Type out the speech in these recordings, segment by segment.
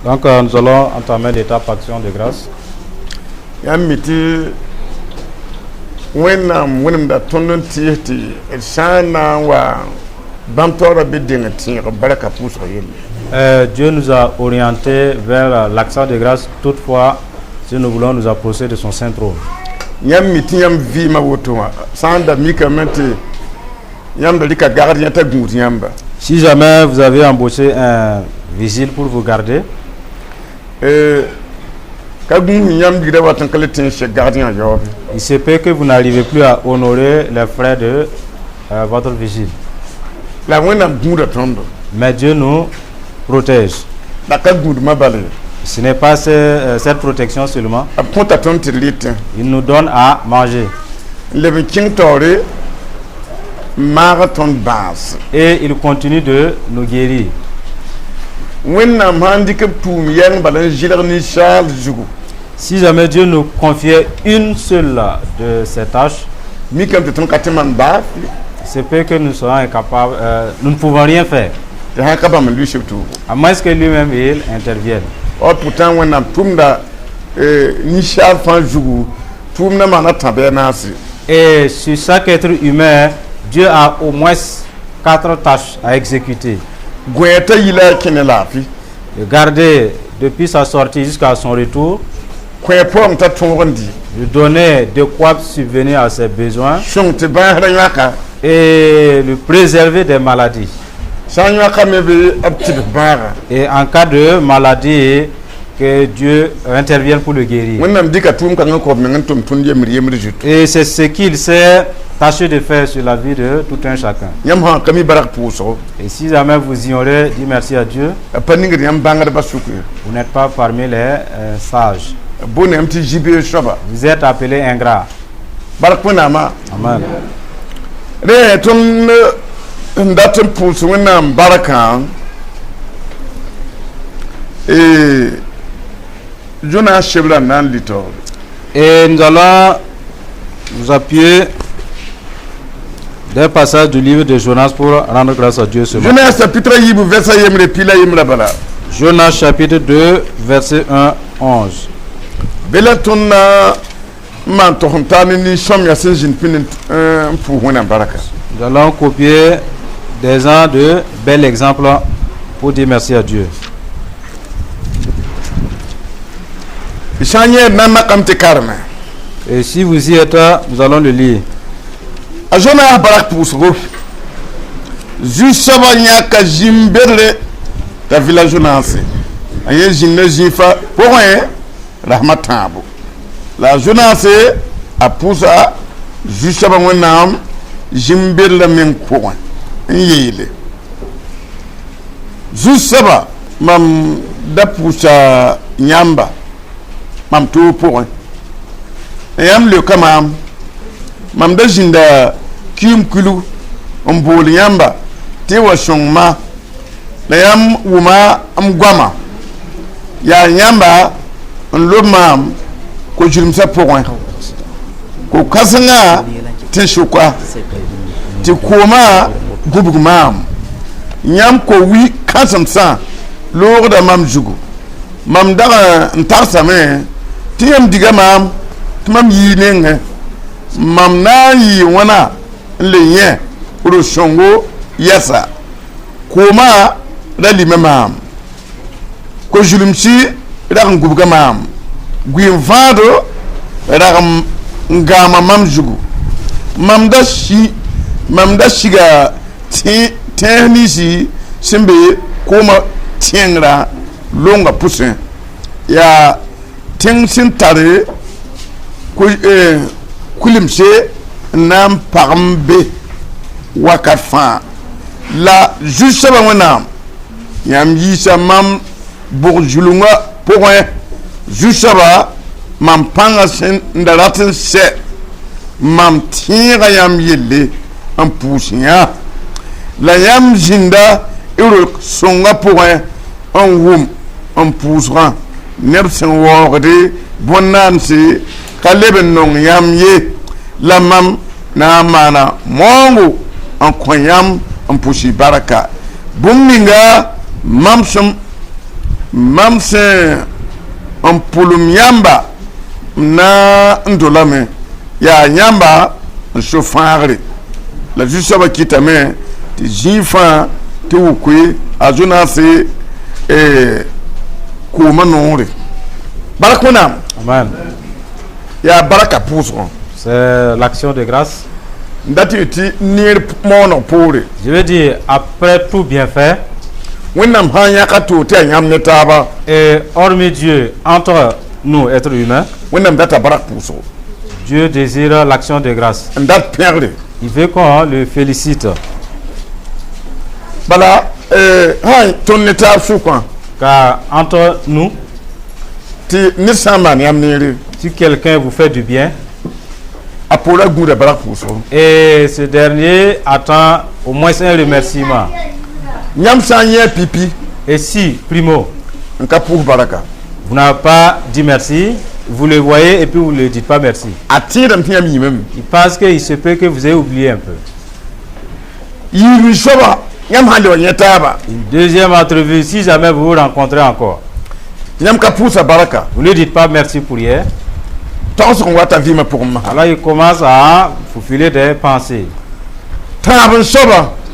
Donc nous allons entamer l'étape action de grâce. Dieu nous a orientés vers l'action de grâce, toutefois, si nous voulons nous approcher de son saint trône. Si jamais vous avez embauché un vigile pour vous garder, il se peut que vous n'arrivez plus à honorer les frais de votre vigile. Mais Dieu nous protège. Ce n'est pas cette protection seulement. Il nous donne à manger. Et il continue de nous guérir. Si jamais Dieu nous confiait une seule de ces tâches, c'est peut que nous serons incapables, nous ne pouvons rien faire. À moins que lui-même il intervienne. Et sur chaque être humain, Dieu a au moins 4 tâches à exécuter. De garder depuis sa sortie jusqu'à son retour. De donner de quoi subvenir à ses besoins. Et le préserver des maladies. Et en cas de maladie, que Dieu intervienne pour le guérir. Et c'est ce qu'il s'est tâché de faire sur la vie de tout un chacun. Et si jamais vous ignorez, dis merci à Dieu. Vous n'êtes pas parmi les sages. Vous êtes appelés ingrats. Amen. Et nous allons nous appuyer des passages du livre de Jonas pour rendre grâce à Dieu. Jonas chapitre 2, verset 1, 11. Nous allons copier des uns de bels exemples pour dire merci à Dieu. Et si vous y êtes, nous allons le lire. La jeunesse a poussé jusqu'à mon Jimber la même point. Jusqu'à mam da poussa nyamba mam tout point. Et am le kamam mam da jinda kim kulu ombol nyamba tewa shongma la yam wuma am gwama ya nyamba on lo mam ko jurimsa point ko kasanga te shukwa ti koma gubugmam nyam ko wi kasam sa lor da mam jugu mam da ntarsa me ti yam diga mam mam yi nenga mam na yi wana le yen ro shongo yasa koma da limam ko jurimsi da gubugmam gwin vado da ngama mam jugu mamda shiga tenisi simbe koma tiengra longa pusin ya tengsin tare kulimse nam parambe wakafa la juste ba wana yam yisa mam bourjulunga point juste ba mam panga sen ndalatin se mam tira yam yelle en poussière la yam jinda euro songa point en wum en poussera nersen worde bonansi kaleben non yam ye la mam na mana mongo en koyam en pousi baraka buminga mamse en pulum yamba na ndolame ya nyamba chauffeur la juste ba kitame ti jifa ti ukwe azuna se ko manore barakuna amen ya baraka pousse. C'est l'action de grâce. Je veux dire, après tout bien fait, et hormis Dieu, entre nous, êtres humains, Dieu désire l'action de grâce. Il veut qu'on le félicite. Car entre nous, si quelqu'un vous fait du bien, et ce dernier attend au moins un remerciement. Et si, primo, vous n'avez pas dit merci, vous le voyez et puis vous ne le dites pas merci. Il pense qu'il se peut que vous ayez oublié un peu. Une deuxième entrevue, si jamais vous vous rencontrez encore, vous ne dites pas merci pour hier. Alors il commence à faufiler des pensées.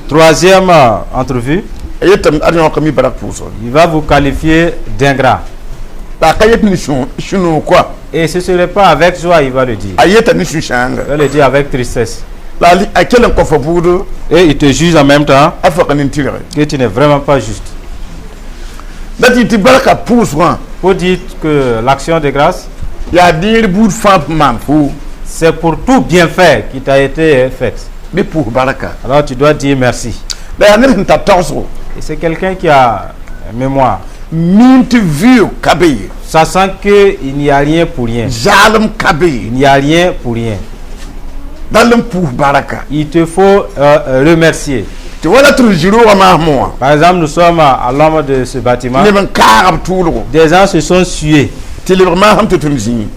Troisième entrevue, il va vous qualifier d'ingrat. Et ce ne serait pas avec joie, il va le dire. Il va le dire avec tristesse. Et il te juge en même temps que tu n'es vraiment pas juste. Faut dire que l'action de grâce, c'est pour tout bienfait qui t'a été fait. Alors tu dois dire merci. Et c'est quelqu'un qui a mémoire. Sachant qu'il n'y a rien pour rien. Il n'y a rien pour rien. Il te faut remercier. Par exemple, nous sommes à l'ombre de ce bâtiment. Des gens se sont sués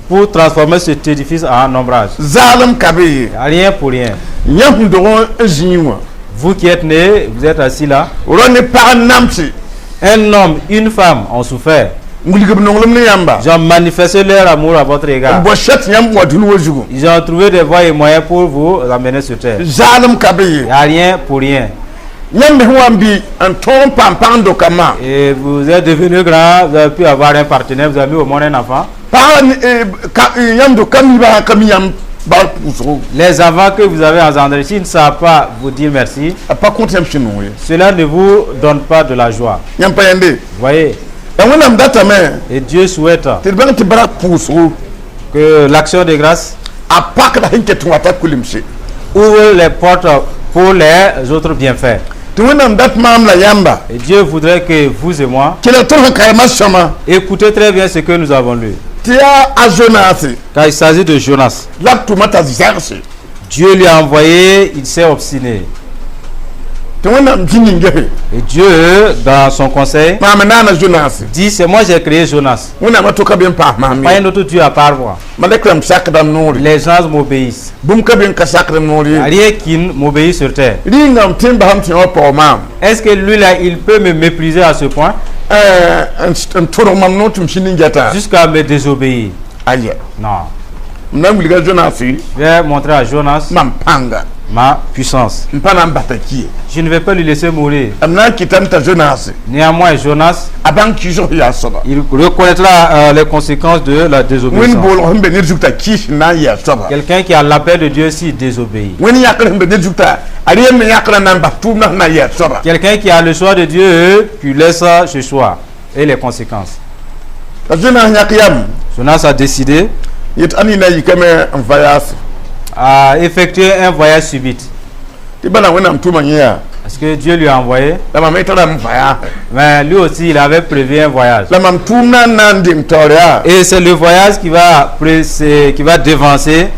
pour transformer cet édifice en ombrage. Rien pour rien. Vous qui êtes nés, vous êtes assis là. Un homme, une femme ont souffert. Ils ont manifesté leur amour à votre égard. Ils ont trouvé des voies et moyens pour vous amener sur terre. Il n'y a rien pour rien. Et vous êtes devenu grand, vous avez pu avoir un partenaire, vous avez mis au monde un enfant. Les enfants que vous avez engendrés, s'ils ne savent pas vous dire merci, cela ne vous donne pas de la joie. Vous voyez? Et Dieu souhaite que l'action de grâce ouvre les portes pour les autres bienfaits. Et Dieu voudrait que vous et moi écoutez très bien ce que nous avons lu. Car il s'agit de Jonas. Dieu lui a envoyé, il s'est obstiné. Et Dieu, dans son conseil, dit, c'est moi j'ai créé Jonas. Pas un autre Dieu à part moi. Les gens m'obéissent. Rien qui m'obéit sur terre. Est-ce que lui là, il peut me mépriser à ce point? Jusqu'à me désobéir? Non. Je vais montrer à Jonas ma puissance. Je ne vais pas lui laisser mourir. Néanmoins, Jonas, il reconnaîtra les conséquences de la désobéissance. Quelqu'un qui a l'appel de Dieu s'il désobéit. Quelqu'un qui a le choix de Dieu, qui laisse ce choix et les conséquences. Jonas a décidé a effectué un voyage subit. Parce que Dieu lui a envoyé. Mais lui aussi, il avait prévu un voyage. Et c'est le voyage qui va devancer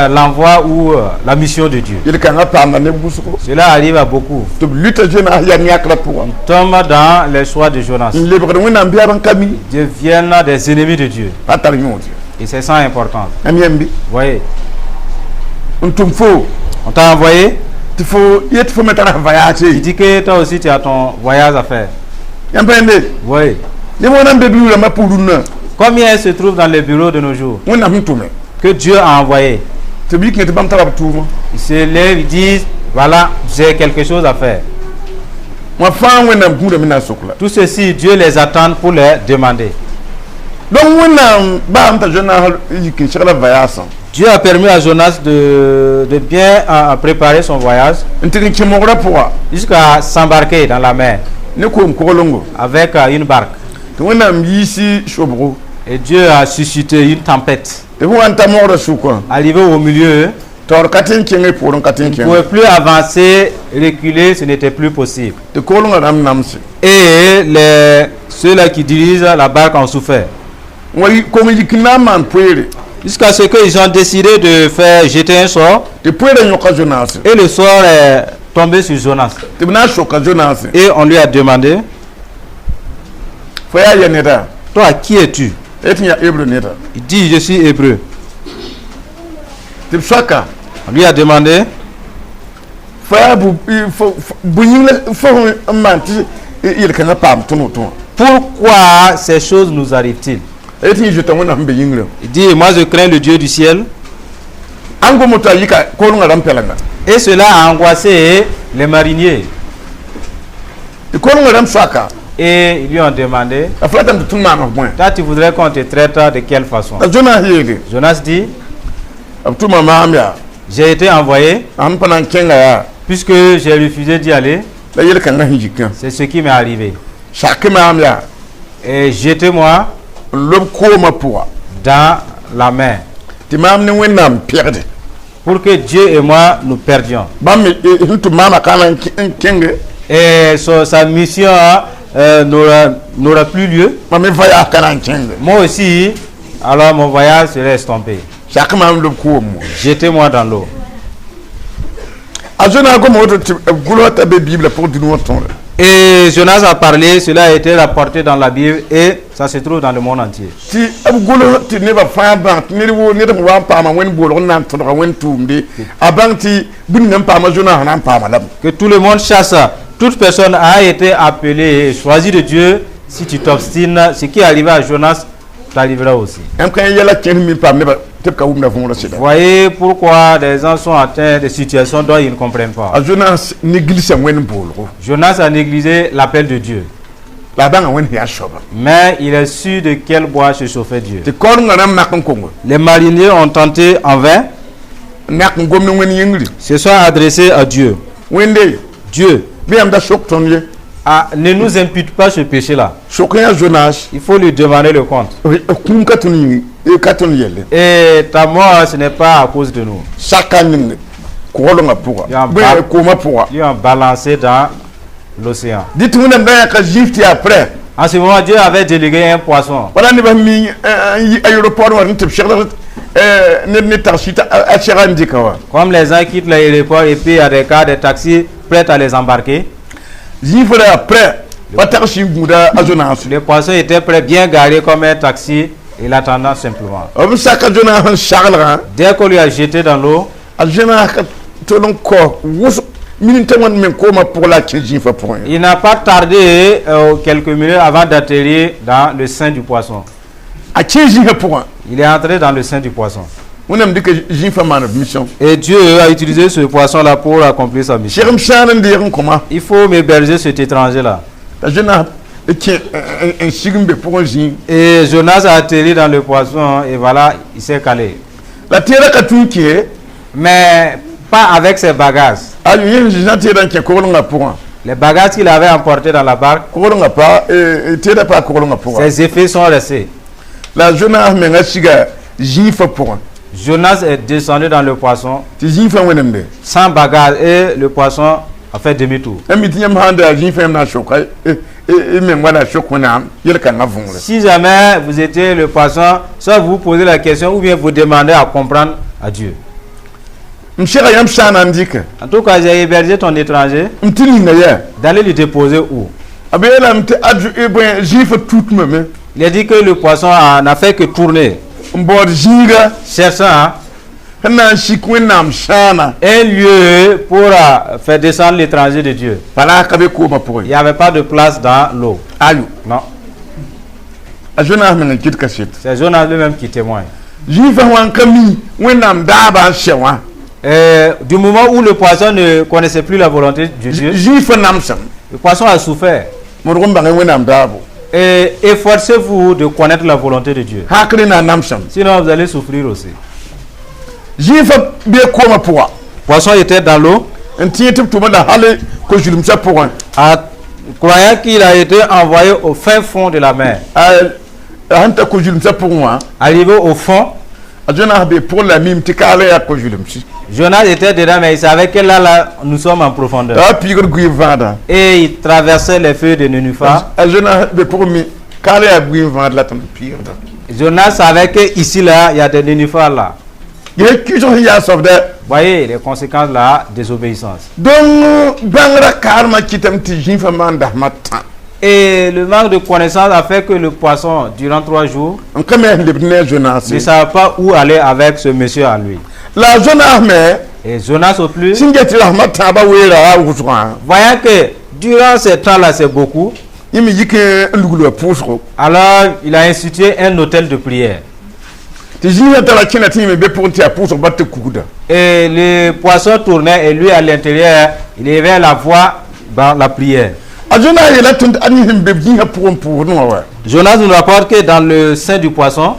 l'envoi ou la mission de Dieu. Cela arrive à beaucoup. Nous tombons dans les choix de Jonas. Ils deviennent des ennemis de Dieu. Et c'est ça important. Vous voyez. On t'a envoyé. Il dit que toi aussi tu as ton voyage à faire. Oui. Combien se trouve dans les bureaux de nos jours que Dieu a envoyé? Ils se lèvent, ils disent voilà, j'ai quelque chose à faire. Tout ceci, Dieu les attend pour les demander. Dieu a permis à Jonas de bien préparer son voyage jusqu'à s'embarquer dans la mer avec une barque. Et Dieu a suscité une tempête. Arrivé au milieu, il ne pouvait plus avancer, reculer, ce n'était plus possible. Et ceux-là qui dirigent la barque ont souffert. Jusqu'à ce qu'ils ont décidé de faire jeter un sort. Et le sort est tombé sur Jonas. Et on lui a demandé, toi, qui es-tu? Il dit, je suis hébreu. On lui a demandé, pourquoi ces choses nous arrivent-ils? Il dit, moi je crains le Dieu du ciel. Et cela a angoissé les mariniers. Et ils lui ont demandé, toi tu voudrais qu'on te traite de quelle façon? Jonas dit, j'ai été envoyé, puisque j'ai refusé d'y aller. C'est ce qui m'est arrivé. Et jetez-moi dans la mer pour que Dieu et moi nous perdions. Et sa mission n'aura plus lieu. Moi aussi, alors mon voyage serait estompé. Jetez-moi dans l'eau. Et Jonas a parlé, cela a été rapporté dans la Bible et ça se trouve dans le monde entier. Que tout le monde chasse. Toute personne a été appelée et choisie de Dieu. Si tu t'obstines, ce qui est arrivé à Jonas t'arrivera aussi. Voyez pourquoi des gens sont atteints de situations dont ils ne comprennent pas. Jonas a négligé l'appel de Dieu. Mais il a su de quel bois se chauffait Dieu. Les mariniers ont tenté en vain. Se sont adressés à Dieu. Dieu, ne nous impute pas ce péché-là. Il faut lui demander le compte. Et ta mort, ce n'est pas à cause de nous. Ils ont balancé dans l'océan. En ce moment, Dieu avait délégué un poisson. Comme les gens quittent l'aéroport et puis il y a des cars de taxi prêts à les embarquer. Le poisson était prêt, bien garé comme un taxi, il attendait simplement. Dès qu'on lui a jeté dans l'eau, il n'a pas tardé quelques minutes avant d'atterrir dans le sein du poisson. Il est entré dans le sein du poisson. Et Dieu a utilisé ce poisson-là pour accomplir sa mission. Il faut m'héberger cet étranger-là. Et Jonas a atterri dans le poisson et voilà, il s'est calé. Mais pas avec ses bagages. Les bagages qu'il avait emportés dans la barque, ses effets sont restés. La Jonas menga siga jifa pour. Jonas est descendu dans le poisson sans bagage et le poisson a fait demi-tour. Si jamais vous étiez le poisson, soit vous posez la question ou bien vous demandez à comprendre à Dieu. En tout cas, j'ai hébergé ton étranger. D'aller lui déposer où? Il a dit que le poisson n'a fait que tourner. Cherchant un lieu pour faire descendre l'étranger de Dieu. Il n'y avait pas de place dans l'eau. Non. C'est Jonas lui-même qui témoigne. Du moment où le poisson ne connaissait plus la volonté de Dieu, le poisson a souffert. Et efforcez-vous de connaître la volonté de Dieu. Sinon, vous allez souffrir aussi. Le poisson était dans l'eau. Croyant qu'il a été envoyé au fin fond de la mer. Arrivé au fond, Jonas était dedans, mais il savait que là, nous sommes en profondeur. Et il traversait les feuilles de nénuphar. Jonas savait que ici, là, il y a des nénuphars là. Voyez les conséquences de la désobéissance. Et le manque de connaissance a fait que le poisson, durant 3 jours, ne savait pas où aller avec ce monsieur à lui. Et Jonas au plus, voyant que durant ce temps-là, c'est beaucoup, alors il a institué un hôtel de prière. Et le poisson tournait et lui à l'intérieur, il avait la voix dans la prière. Jonas nous rapporte que dans le sein du poisson,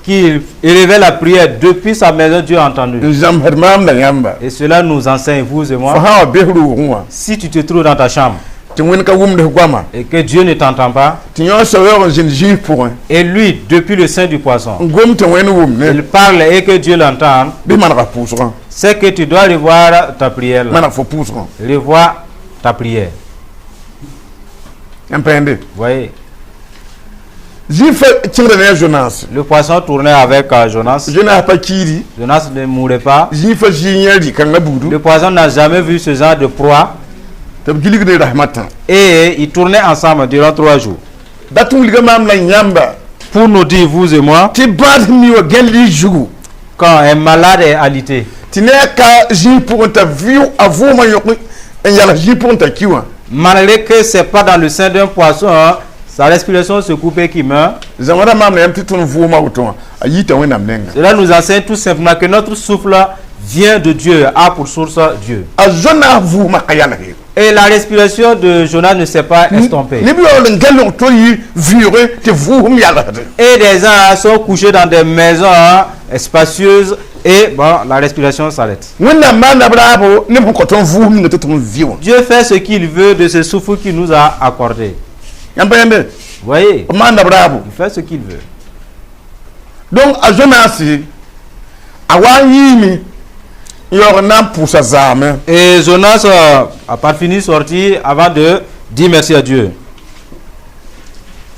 qu'il élevait la prière depuis sa maison, Dieu a entendu. Et cela nous enseigne, vous et moi, si tu te trouves dans ta chambre et que Dieu ne t'entend pas, et lui, depuis le sein du poisson, il parle et que Dieu l'entend, c'est que tu dois revoir ta prière. Revoir ta prière. Voyez. Le poisson tournait avec Jonas. Jonas ne mourait pas. Le poisson n'a jamais vu ce genre de proie. Et ils tournaient ensemble durant 3 jours. Pour nous dire, vous et moi, quand un malade est alité, malgré que ce n'est pas dans le sein d'un poisson, sa respiration se coupe et qui meurt. Cela nous enseigne tout simplement que notre souffle vient de Dieu, a pour source Dieu. Et la respiration de Jonas ne s'est pas estompée. Et des gens sont couchés dans des maisons spacieuses et bon, la respiration s'arrête. Dieu fait ce qu'il veut de ce souffle qu'il nous a accordé. Vous voyez, il fait ce qu'il veut. Donc, à Jonas, et Jonas a pas fini sorti avant de dire merci à Dieu.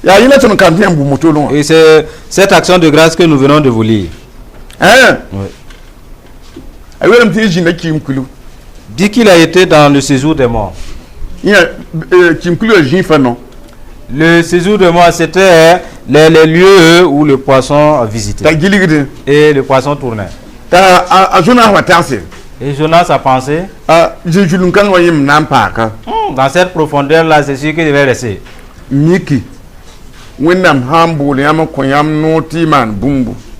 Et c'est cette action de grâce que nous venons de vous lire. Dit qu'il a été dans le séjour des morts. Le séjour de mort, c'était les lieux où le poisson visitait. Et le poisson tournait. Et Jonas a pensé, dans cette profondeur-là, c'est sûr qu'il devait rester.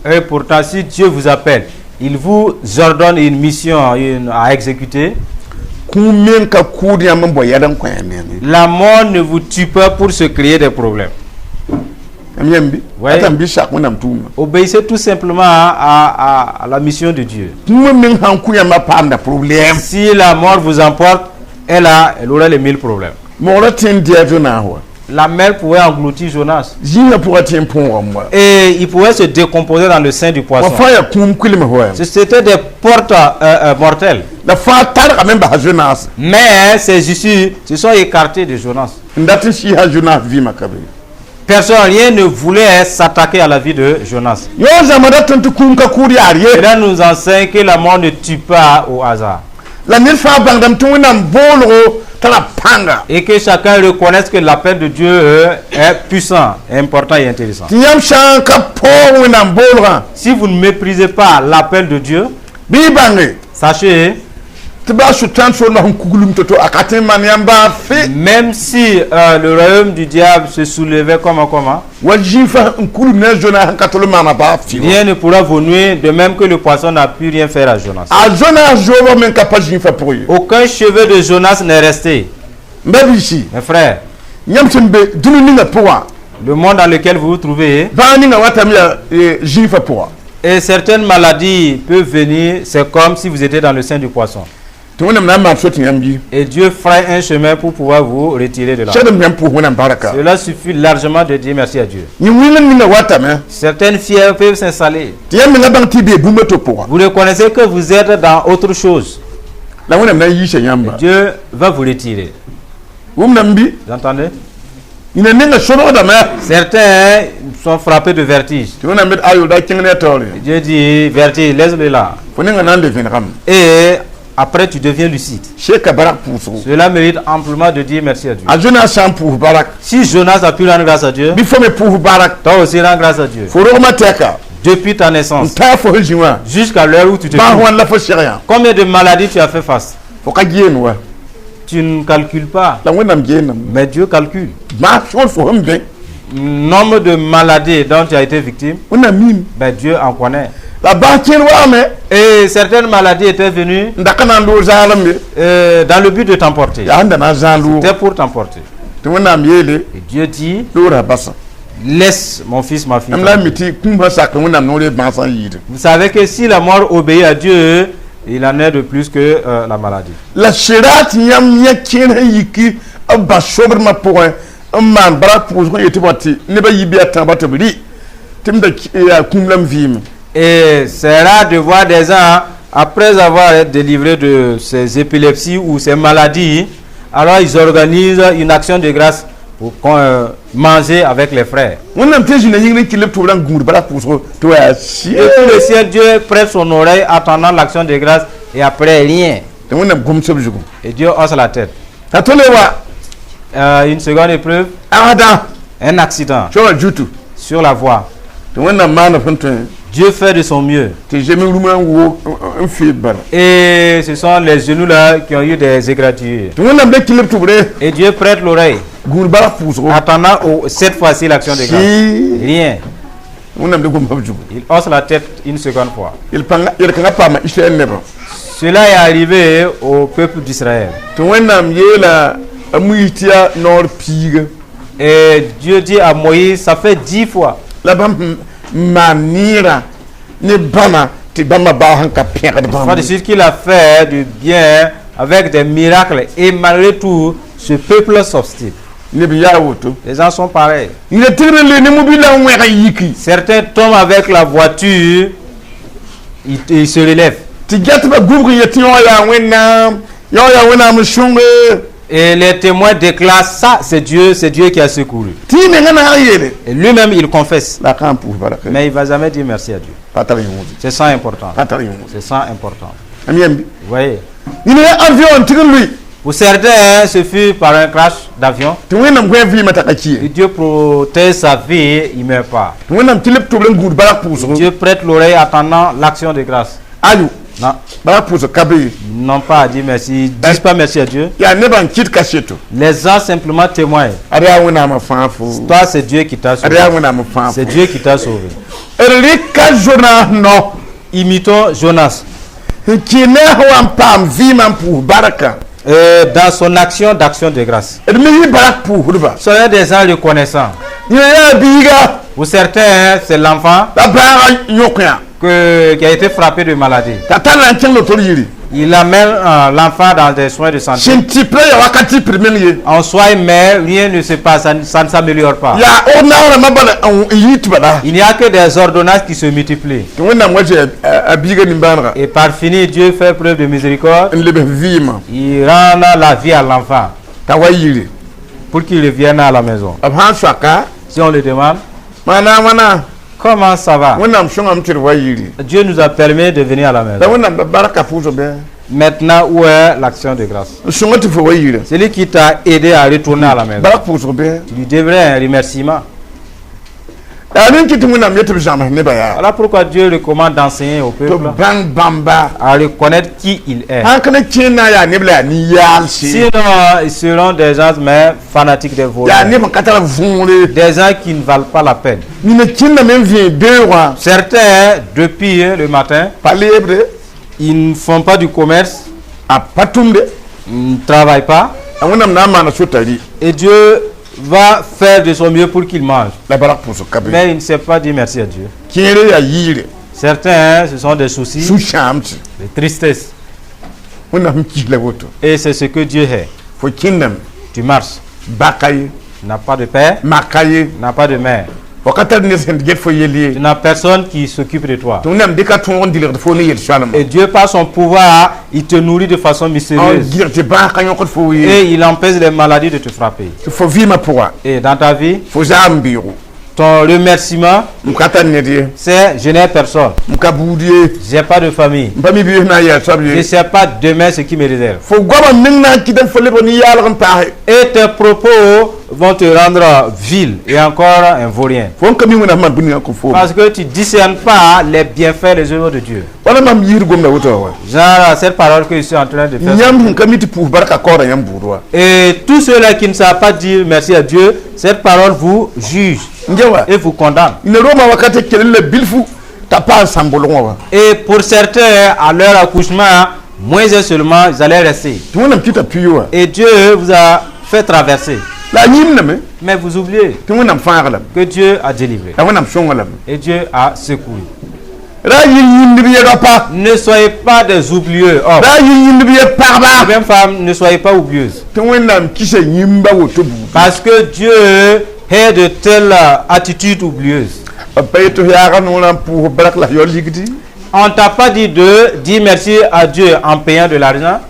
Et pourtant, si Dieu vous appelle, il vous ordonne une mission à exécuter. La mort ne vous tue pas pour se créer des problèmes. Ouais. Obéissez tout simplement à la mission de Dieu. Si la mort vous emporte, elle aura les 1000 problèmes. la mer pouvait engloutir Jonas. Et il pouvait se décomposer dans le sein du poisson. C'était des portes mortelles. Mais ces issues se sont écartées de Jonas. Personne, rien ne voulait s'attaquer à la vie de Jonas. Et là, nous enseigne que la mort ne tue pas au hasard. Et que chacun reconnaisse que l'appel de Dieu est puissant, important et intéressant. Si vous ne méprisez pas l'appel de Dieu, sachez, même si le royaume du diable se soulevait comme un comment, rien ne pourra vous nuire, de même que le poisson n'a pu rien faire à Jonas. Aucun cheveu de Jonas n'est resté. Mes frères, le monde dans lequel vous vous trouvez, et certaines maladies peuvent venir, c'est comme si vous étiez dans le sein du poisson. Et Dieu fera un chemin pour pouvoir vous retirer de là. Cela suffit largement de dire merci à Dieu. Certaines fièvres peuvent s'installer. Vous reconnaissez que vous êtes dans autre chose. Dieu va vous retirer. Vous entendez? Certains sont frappés de vertige. Dieu dit, vertige, laisse-le là. Et après, tu deviens lucide. Cela mérite amplement de dire merci à Dieu. Si Jonas a pu rendre grâce à Dieu, toi aussi rends grâce à Dieu. Depuis ta naissance jusqu'à l'heure où tu te trouves, combien de maladies tu as fait face? Tu ne calcules pas, mais Dieu calcule. Nombre de maladies dont tu as été victime, ben Dieu en connaît. Et certaines maladies étaient venues dans le but de t'emporter. C'était pour t'emporter. Et Dieu dit, laisse mon fils, ma fille. Vous savez que si la mort obéit à Dieu, il en est de plus que la maladie. Et c'est rare de voir des gens, après avoir été délivrés de ces épilepsies ou ces maladies, alors ils organisent une action de grâce pour manger avec les frères. Et tout le ciel, Dieu prête son oreille attendant l'action de grâce et après rien. Et Dieu hausse la tête. Une seconde épreuve, un accident sur la voie. Dieu fait de son mieux. Et ce sont les genoux là qui ont eu des égratignures. Et Dieu prête l'oreille, attendant cette fois-ci l'action de grâce. Rien. Il hausse la tête une seconde fois. Cela est arrivé au peuple d'Israël. Et Dieu dit à Moïse, ça fait 10 fois. De suite qu'il a fait du bien avec des miracles, et malgré tout, ce peuple s'obstine. Les gens sont pareils. Certains tombent avec la voiture, ils se relèvent. Et les témoins déclarent, ça c'est Dieu qui a secouru. Et lui-même il confesse. Mais il ne va jamais dire merci à Dieu. C'est ça important. C'est ça important. Vous voyez? Pour certains, ce fut par un crash d'avion. Et Dieu protège sa vie, il ne meurt pas. Dieu prête l'oreille attendant l'action de grâce. Non. Non pas à dire merci. Ils ne disent pas merci à Dieu. Les gens simplement témoignent. Toi, c'est Dieu qui t'a sauvé. C'est Dieu qui t'a sauvé. Imitons Jonas. Dans son action d'action de grâce. Soyez des gens reconnaissants. Pour certains, c'est l'enfant qui a été frappé de maladie. Il amène l'enfant dans des soins de santé. En soi et mère, rien ne se passe, ça ne s'améliore pas. Il n'y a que des ordonnances qui se multiplient. Et par finir, Dieu fait preuve de miséricorde. Il rend la vie à l'enfant pour qu'il revienne à la maison. Si on le demande, comment ça va? Dieu nous a permis de venir à la maison. Maintenant, où est l'action de grâce? Celui qui t'a aidé à retourner à la maison, lui devrait un remerciement. Voilà pourquoi Dieu recommande d'enseigner au peuple à reconnaître qui il est. Sinon, ils seront des gens mais fanatiques des voleurs. Des gens qui ne valent pas la peine. Certains, depuis le matin, ils ne font pas du commerce, ils ne travaillent pas. Et Dieu va faire de son mieux pour qu'il mange. Mais il ne sait pas dire merci à Dieu. Certains, ce sont des soucis, des tristesses. Et c'est ce que Dieu est. Tu marches. N'a pas de père, n'a pas de mère. Tu n'as personne qui s'occupe de toi. Et Dieu, par son pouvoir, il te nourrit de façon mystérieuse. Et il empêche les maladies de te frapper. Et dans ta vie, ton remerciement, c'est je n'ai personne. J'ai pas de famille. Je ne sais pas demain ce qui me réserve. Et tes propos vont te rendre vil et encore un vaurien. Parce que tu ne discernes pas les bienfaits des œuvres de Dieu. Genre cette parole que je suis en train de faire. Et tous ceux-là qui ne savent pas dire merci à Dieu, cette parole vous juge et vous condamne. Et pour certains, à leur accouchement, moins seulement, ils allaient rester. Et Dieu vous a fait traverser. Mais vous oubliez que Dieu a délivré. Et Dieu a secoué. Ne soyez pas des oublieux. Même femme, ne soyez pas oublieuses. Parce que Dieu est de telle attitude oublieuse. On t'a pas dit de dire merci à Dieu en payant de l'argent.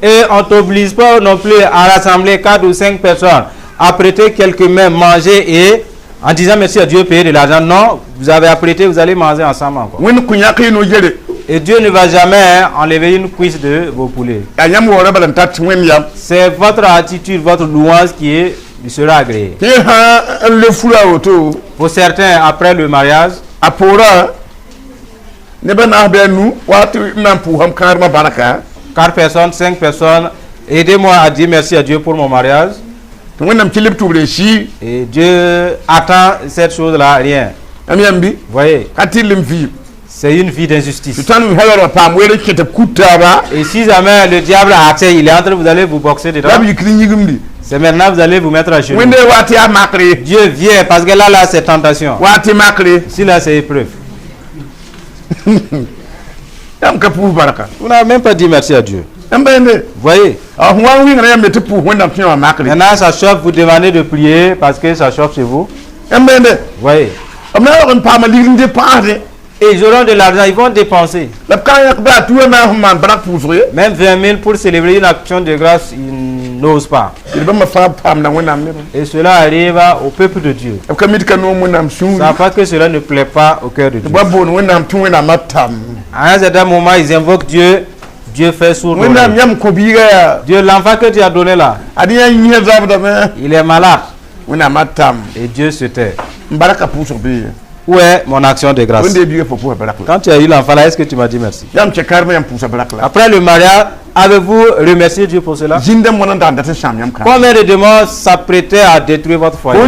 Et on t'oblige pas non plus à rassembler 4 ou 5 personnes, à prêter quelques mains, manger et en disant merci à Dieu payer de l'argent. Non, vous avez apprêté, vous allez manger ensemble encore. Et Dieu ne va jamais enlever une cuisse de vos poulets. C'est votre attitude, votre louange qui sera agréée. Pour certains, après le mariage, 4 personnes, 5 personnes, aidez-moi à dire merci à Dieu pour mon mariage. Et Dieu attend cette chose-là, rien. Voyez, c'est une vie d'injustice. Et si jamais le diable a accès, il est en train, vous allez vous boxer dedans. C'est maintenant vous allez vous mettre à genoux. Dieu vient parce que là c'est tentation. Si là c'est épreuve. Vous n'avez même pas dit merci à Dieu. Voyez. Maintenant ça chauffe, vous demandez de prier parce que ça chauffe chez vous. Voyez. Et ils auront de l'argent, ils vont dépenser. Même 20 000 pour célébrer une action de grâce, ils n'osent pas. Et cela arrive au peuple de Dieu. Ça fait que cela ne plaît pas au cœur de Dieu. À un certain moment, ils invoquent Dieu. Dieu fait sourd. Dieu, l'enfant que tu as donné là, il est malade. Et Dieu se tait. Où est mon action de grâce? Quand tu as eu l'enfant là, est-ce que tu m'as dit merci? Après le mariage, avez-vous remercié Dieu pour cela? Combien de démons s'apprêtaient à détruire votre foyer?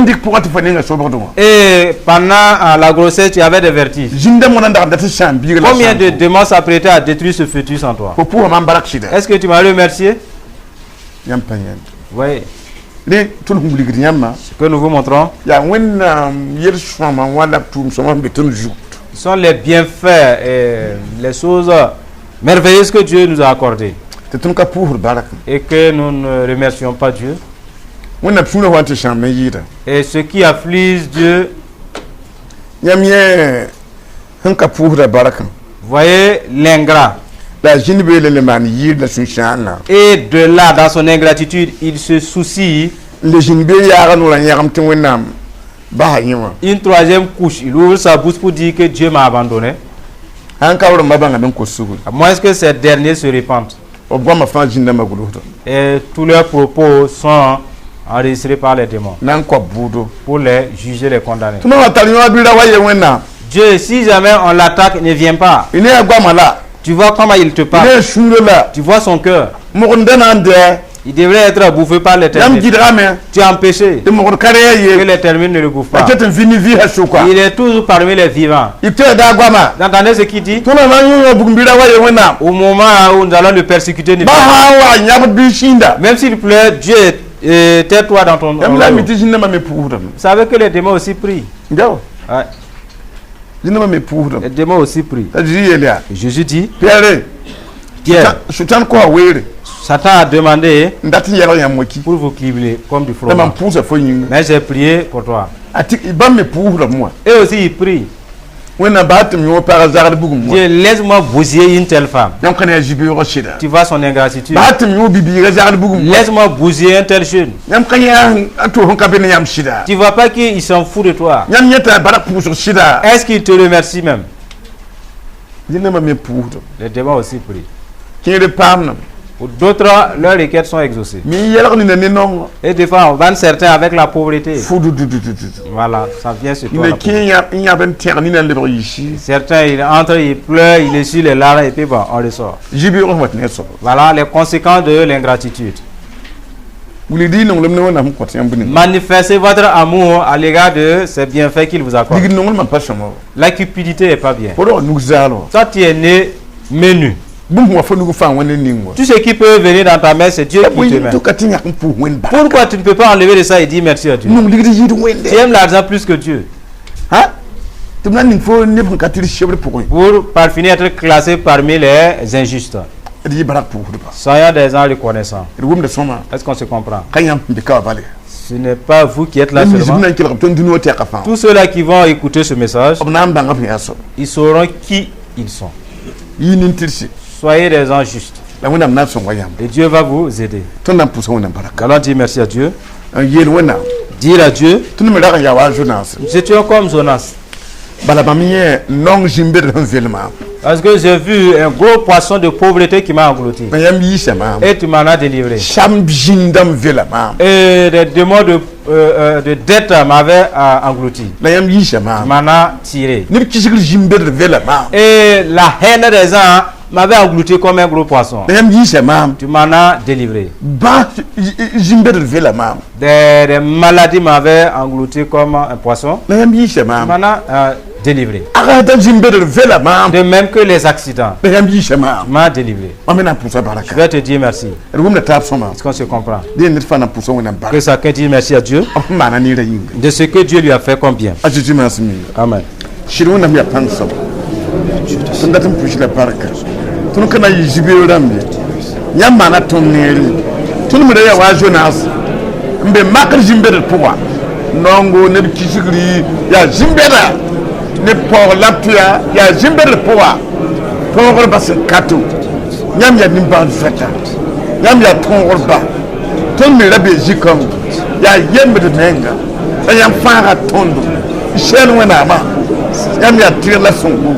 Et pendant la grossesse, tu avais des vertiges. Combien de démons s'apprêtaient à détruire ce fœtus en toi? Est-ce que tu m'as remercié? Oui. Ce que nous vous montrons, ce sont les bienfaits et les choses merveilleuses que Dieu nous a accordées et que nous ne remercions pas Dieu. Et ce qui afflige Dieu, voyez l'ingrat. Et de là, dans son ingratitude, il se soucie. Une troisième couche, il ouvre sa bouche pour dire que Dieu m'a abandonné. À moins que ces derniers se répandent. Et tous leurs propos sont enregistrés par les démons pour les juger, les condamner. Dieu, si jamais on l'attaque, il ne vient pas. Tu vois comment il te parle. Tu vois son cœur. Il devrait être bouffé par l'Éternel. Tu as empêché que l'Éternel ne le bouffe pas. Il est toujours parmi les vivants. Vous entendez ce qu'il dit? Au moment où nous allons le persécuter, même s'il pleure, Dieu, tais-toi dans ton rôle. Vous savez que les démons aussi prient. Ouais. Les démons aussi prient. Jésus dit, Pierre, Satan a demandé pour vous cribler comme du fromage. Mais j'ai prié pour toi. Et aussi il prie. Dieu, laisse-moi bousiller une telle femme. Tu vois son ingratitude. Laisse-moi bousiller un tel jeune. Tu vois pas qu'il s'en fout de toi. Est-ce qu'il te remercie même? Les démons aussi prient. Pour d'autres, leurs requêtes sont exaucées. Et des fois, on va certains avec la pauvreté. Voilà, ça vient sur toi. Certains, ils entrent, ils pleurent, ils essuient les larmes et puis bon, on ressort. Voilà les conséquences de l'ingratitude. Manifestez votre amour à l'égard de ces bienfaits qu'il vous accorde. La cupidité n'est pas bien. Toi, tu es né menu. Tout ce qui peut venir dans ta main, c'est Dieu qui te met. Pourquoi tu ne peux pas enlever de ça et dire merci à Dieu? Tu aimes l'argent plus que Dieu. Pour par finir être classé parmi les injustes. Soyons des gens reconnaissants. Est-ce qu'on se comprend? Ce n'est pas vous qui êtes là seulement. Tous ceux-là qui vont écouter ce message, ils sauront qui ils sont. Soyez des gens justes. Et Dieu va vous aider. Allons dire merci à Dieu. Dire à Dieu. Nous étions comme Jonas. Parce que j'ai vu un gros poisson de pauvreté qui m'a englouti. Et tu m'en as délivré. Et des démons de dette m'avaient englouti. Tu m'en as tiré. Et la haine des gens m'avait englouti comme un gros poisson. Tu m'en as délivré. Des maladies m'avaient englouti comme un poisson. Tu m'en as délivré. De même que les accidents. Tu m'as délivré. Je vais te dire merci. Est-ce qu'on se comprend? Que chacun dise merci à Dieu de ce que Dieu lui a fait comme bien. Amen. Tunu kana yijibe rambe nyamana toneli tunu mure ya wa Jonas mbe makar jimbere poa nongo ne kisigri ya jimbera ne por lapia ya jimbere poa por bas kato nyam ya nimba fata nyam ya tongorba ton me rabe jikom ya yembe de nenga yam fara tondo shel wana ma nyam ya tirla songo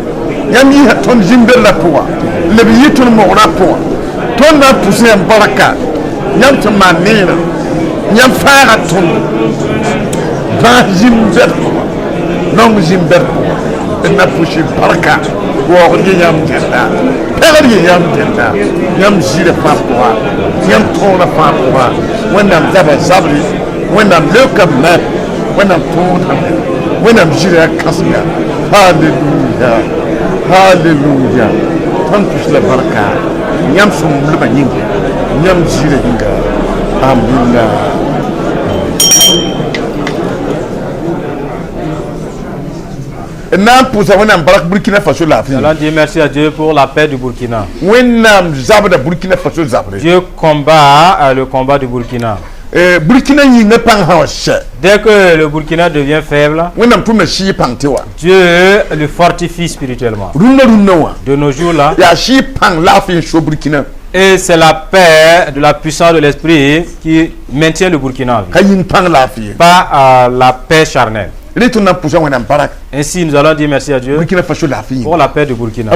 nyam yi ton jimbera poa le biyitul mogra po ton na poussé en baraka nyam to manina nyam fara ton ba jimber non jimber na poussé baraka wo nyam tenda pere nyam tenda nyam jire pa po nyam tona pa po wendam zaba zabri wendam lekam na wendam tona wendam jire kasga hallelujah hallelujah. Tantus la baraka nyam som leba nyinga nyam jire hinga amina Nous allons dire merci à Dieu pour la paix du Burkina. Dieu combat le combat du Burkina. Dès que le Burkina devient faible, Dieu le fortifie spirituellement. De nos jours là, et c'est la paix de la puissance de l'esprit qui maintient le Burkina en vie. Pas la paix charnelle. Ainsi, nous allons dire merci à Dieu pour la paix du Burkina,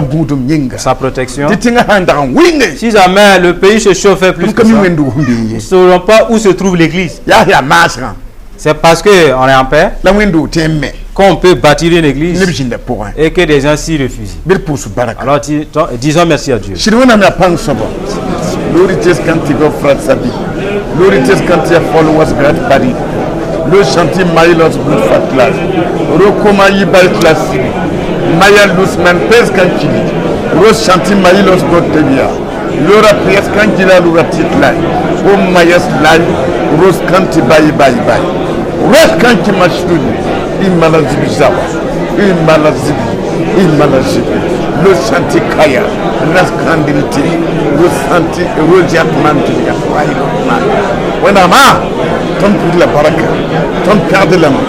sa protection. Si jamais le pays se chauffait plus que ça, nous ne saurons pas où se trouve l'église. C'est parce qu'on est en paix qu'on peut bâtir une église et que des gens s'y refusent. Alors disons merci à Dieu. Le chantier Maïlos Fatlas, Rokoma Yibal Classique, Maya Lusman Pescanchili, Rose chantier Maïlos Gotevia, Laura Pescanchila Luratitla, O Mayas Lai, Rose Kanti Bayi Bayi Bayi, Rose Kanti Mashuni, Imalazibizawa, Imalazibi, le chantier Kaya, Raskandiliti, le chantier Rosiat Mantilia, when I'm ton pour la baraka, ton père de l'âme,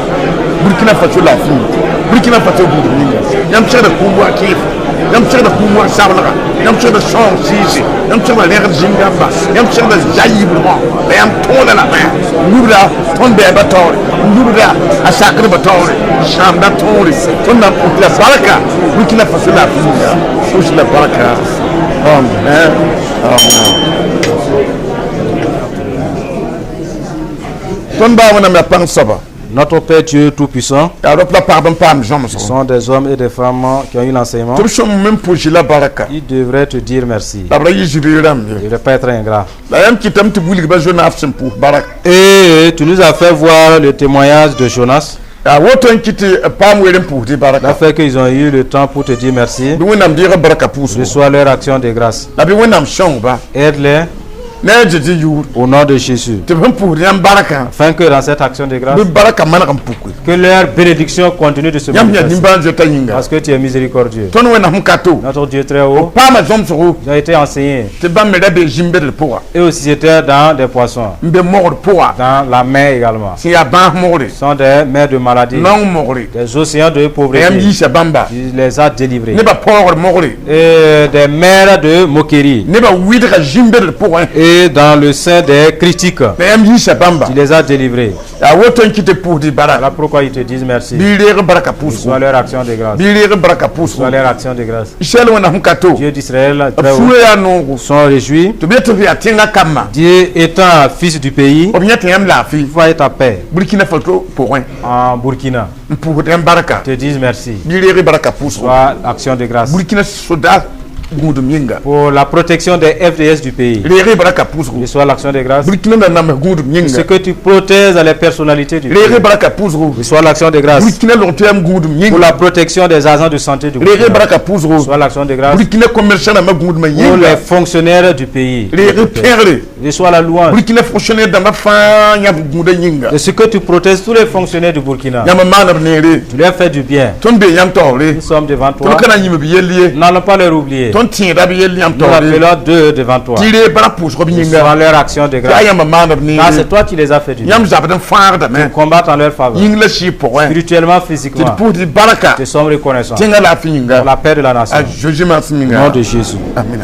Burkina Faso la fille, Burkina Faso Boudouinga, Yamcha de Koumoua Kif, Yamcha de Koumoua Sabla, Yamcha de Chon Sisi, Yamcha de l'air Jingamba, Yamcha de Jaïblement, Yam Tona la mer, Noura, ton Bébator, Noura, à Sacre Bator, Chamba Tori, ton pour la baraka, Burkina Faso la fille, Fouche la baraka, Amen. Notre Père Dieu Tout-Puissant, ce sont des hommes et des femmes qui ont eu l'enseignement. Ils devraient te dire merci. Ils ne devraient pas être ingrats. Et tu nous as fait voir le témoignage de Jonas. Ça fait qu'ils ont eu le temps pour te dire merci. Reçois leur action de grâce. Aide-les. Au nom de Jésus. Afin que dans cette action de grâce, que leur bénédiction continue de se manifester. Parce que tu es miséricordieux. Notre Dieu très haut, ils ont été enseignés. Et aussi étaient dans des poissons. Dans la mer également. Ce sont des mers de maladie. Des océans de pauvreté. Il les a délivrés. Et des mers de moquerie. Et dans le sein des critiques, tu les as délivrés. Voilà pourquoi ils te disent merci. Soit leur action de grâce. Soit leur action de grâce. Dieu d'Israël sont réjouis. Dieu étant fils du pays, il faut être à paix. En Burkina, te disent merci. Soit action de grâce. Pour la protection des FDS du pays. Soit l'action de grâce. Ce que tu protèges les personnalités du pays. Soit l'action de grâce. Pour la protection des agents de santé du pays. Soit l'action de grâce. Pour les fonctionnaires du pays. Soit la louange. De ce que tu protèges tous les fonctionnaires du Burkina. Tu leur fais du bien. Nous sommes devant toi. N'allons pas leur oublier. Nous appelons d'eux devant toi. Soit leur action de grâce. Car c'est toi qui les as fait du bien. Tu combattes en leur faveur. Spirituellement, physiquement. Nous sommes reconnaissants pour la paix de la nation. Au nom de Jésus. Amen.